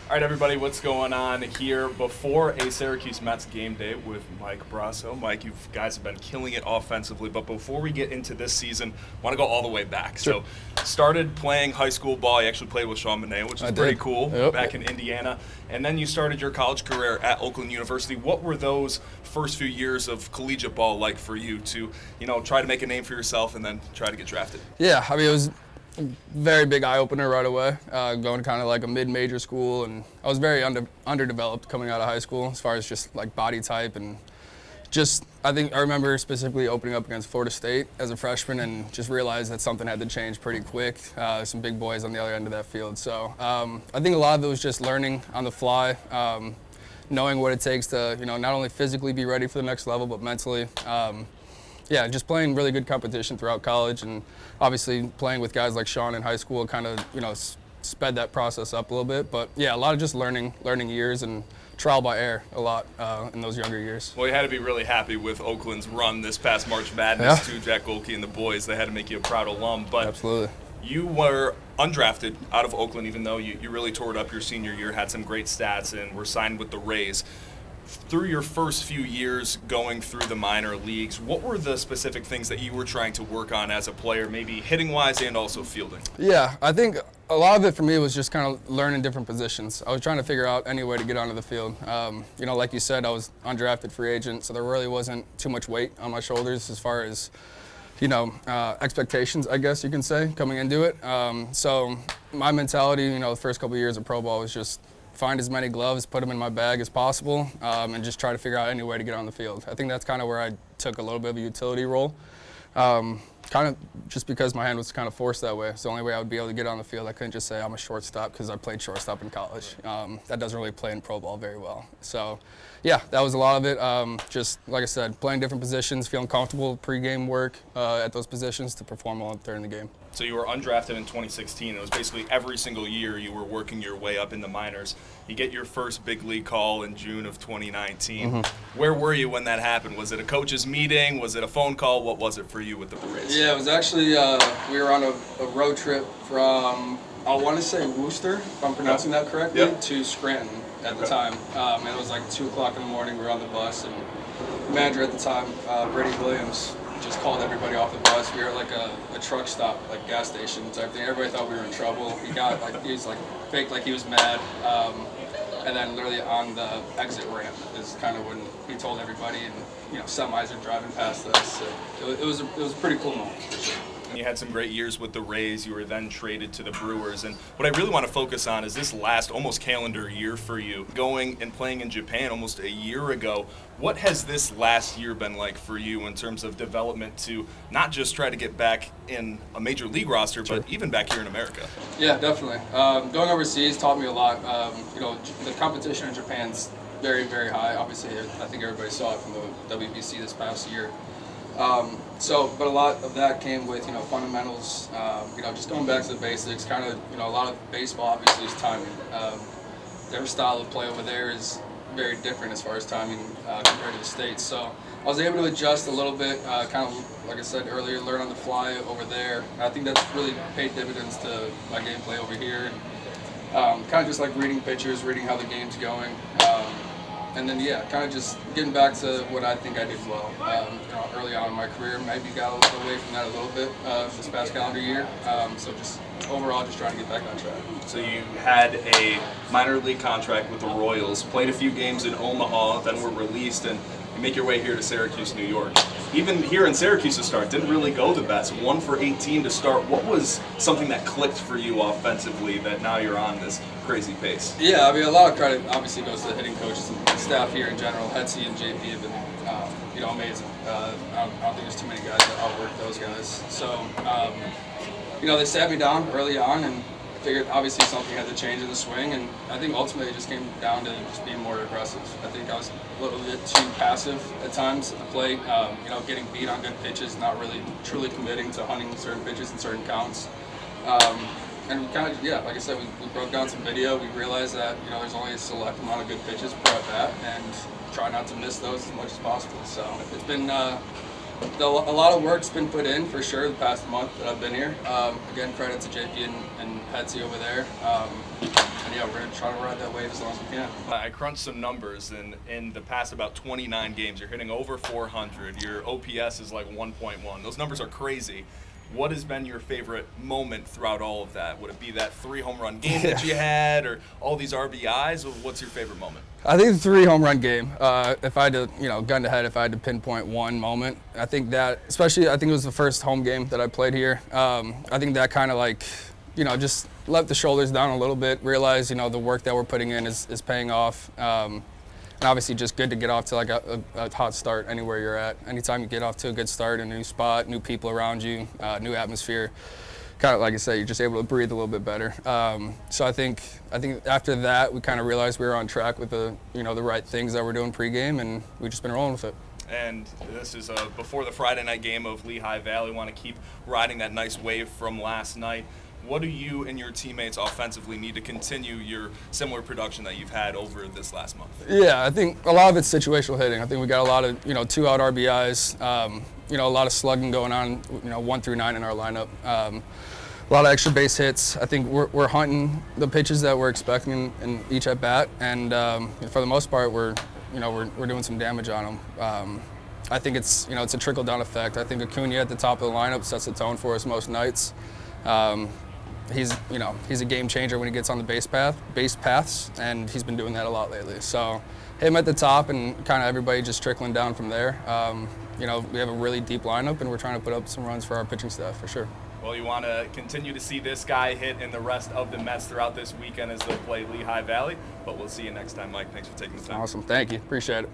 All right, everybody, what's going on here before a Syracuse Mets game day with Mike Brousseau? Mike, you guys have been killing it offensively, but before we get into this season, I want to go all the way back. Sure. So, started playing high school ball. You actually played with Sean Monet, which is pretty cool, back in Indiana. And then you started your college career at Oakland University. What were those first few years of collegiate ball like for you to, try to make a name for yourself and then try to get drafted? Yeah, I mean, it was very big eye-opener right away, going to kind of like a mid-major school, and I was very underdeveloped coming out of high school as far as just like body type and just I remember specifically opening up against Florida State as a freshman and just realized that something had to change pretty quick. Some big boys on the other end of that field. So I think a lot of it was just learning on the fly, knowing what it takes to not only physically be ready for the next level, but mentally. Just playing really good competition throughout college, and obviously playing with guys like Sean in high school kind of, sped that process up a little bit. But yeah, a lot of just learning years and trial by error a lot in those younger years. Well, you had to be really happy with Oakland's run this past March Madness to Jack Golke and the boys. They had to make you a proud alum. But absolutely. You were undrafted out of Oakland, even though you really tore it up your senior year, had some great stats, and were signed with the Rays. Through your first few years going through the minor leagues, what were the specific things that you were trying to work on as a player, maybe hitting-wise and also fielding? Yeah, I think a lot of it for me was just kind of learning different positions. I was trying to figure out any way to get onto the field. Like you said, I was undrafted free agent, so there really wasn't too much weight on my shoulders as far as expectations, I guess you can say, coming into it. So my mentality, the first couple of years of pro ball was just find as many gloves, put them in my bag as possible, and just try to figure out any way to get on the field. I think that's kind of where I took a little bit of a utility role, kind of just because my hand was kind of forced that way. It's the only way I would be able to get on the field. I couldn't just say I'm a shortstop because I played shortstop in college. That doesn't really play in pro ball very well. So, yeah, that was a lot of it. Just, like I said, playing different positions, feeling comfortable pregame work at those positions to perform well during the game. So you were undrafted in 2016. It was basically every single year you were working your way up in the minors. You get your first big league call in June of 2019. Mm-hmm. Where were you when that happened? Was it a coach's meeting? Was it a phone call? What was it for you with the Rays? Yeah, it was actually, we were on a road trip from, I want to say Worcester, if I'm pronouncing that correctly, to Scranton at the time. And it was like 2 o'clock in the morning. We were on the bus, and the manager at the time, Brady Williams, just called everybody off the bus. We were at like a truck stop, like gas station type thing. Everybody thought we were in trouble. He was faked like he was mad. And then literally on the exit ramp is kind of when he told everybody, and semis are driving past us. So it was a pretty cool moment for sure. You had some great years with the Rays. You were then traded to the Brewers. And what I really want to focus on is this last almost calendar year for you. Going and playing in Japan almost a year ago. What has this last year been like for you in terms of development to not just try to get back in a major league roster, but even back here in America? Yeah, definitely. Going overseas taught me a lot. The competition in Japan's very, very high. Obviously, I think everybody saw it from the WBC this past year. But a lot of that came with, fundamentals, just going back to the basics, kind of, a lot of baseball obviously is timing. Their style of play over there is very different as far as timing compared to the States. So I was able to adjust a little bit, kind of, like I said earlier, learn on the fly over there. I think that's really paid dividends to my gameplay over here. And, kind of just like reading pitchers, reading how the game's going. And then, kind of just getting back to what I think I did well. Early on in my career, maybe got away from that a little bit this past calendar year. So just overall, just trying to get back on track. So you had a minor league contract with the Royals, played a few games in Omaha, then were released, and you make your way here to Syracuse, New York. Even here in Syracuse to start, didn't really go the best. 1 for 18 to start. What was something that clicked for you offensively that now you're on this crazy pace? Yeah, I mean, a lot of credit obviously goes to the hitting coaches and staff here in general. Hetzi and JP have been, amazing. I don't think there's too many guys that outwork those guys. So, they sat me down early on and figured obviously something had to change in the swing, and I think ultimately it just came down to just being more aggressive. I think I was a little bit too passive at times at the plate, getting beat on good pitches, not really truly committing to hunting certain pitches and certain counts. And we kind of, like I said, we broke down some video. We realized that, there's only a select amount of good pitches per at bat, and try not to miss those as much as possible. So it's been a lot of work's been put in for sure the past month that I've been here. Again, credit to JP and Hetzi over there. And yeah, we're gonna try to ride that wave as long as we can. I crunched some numbers, and in the past about 29 games, you're hitting over 400. Your OPS is like 1.1. Those numbers are crazy. What has been your favorite moment throughout all of that? Would it be that 3 home run game that you had, or all these RBIs? Or what's your favorite moment? I think the 3 home run game. If I had to, gun to head, if I had to pinpoint one moment, I think that, especially, I think it was the first home game that I played here. I think that kind of like, just let the shoulders down a little bit. Realize, the work that we're putting in is paying off. And obviously, just good to get off to like a hot start anywhere you're at. Anytime you get off to a good start, a new spot, new people around you, new atmosphere. Kind of like I said, you're just able to breathe a little bit better. So I think after that, we kind of realized we were on track with the right things that we're doing pregame, and we've just been rolling with it. And this is before the Friday night game of Lehigh Valley. Want to keep riding that nice wave from last night. What do you and your teammates offensively need to continue your similar production that you've had over this last month? Yeah, I think a lot of it's situational hitting. I think we got a lot of 2-out RBIs. A lot of slugging going on. 1 through 9 in our lineup. A lot of extra base hits. I think we're hunting the pitches that we're expecting in each at bat, and for the most part, we're doing some damage on them. I think it's a trickle down effect. I think Acuna at the top of the lineup sets the tone for us most nights. He's a game changer when he gets on the base paths, and he's been doing that a lot lately. So him at the top and kind of everybody just trickling down from there. We have a really deep lineup, and we're trying to put up some runs for our pitching staff for sure. Well, you want to continue to see this guy hit and the rest of the Mets throughout this weekend as they play Lehigh Valley. But we'll see you next time, Mike. Thanks for taking the time. Awesome. Thank you. Appreciate it.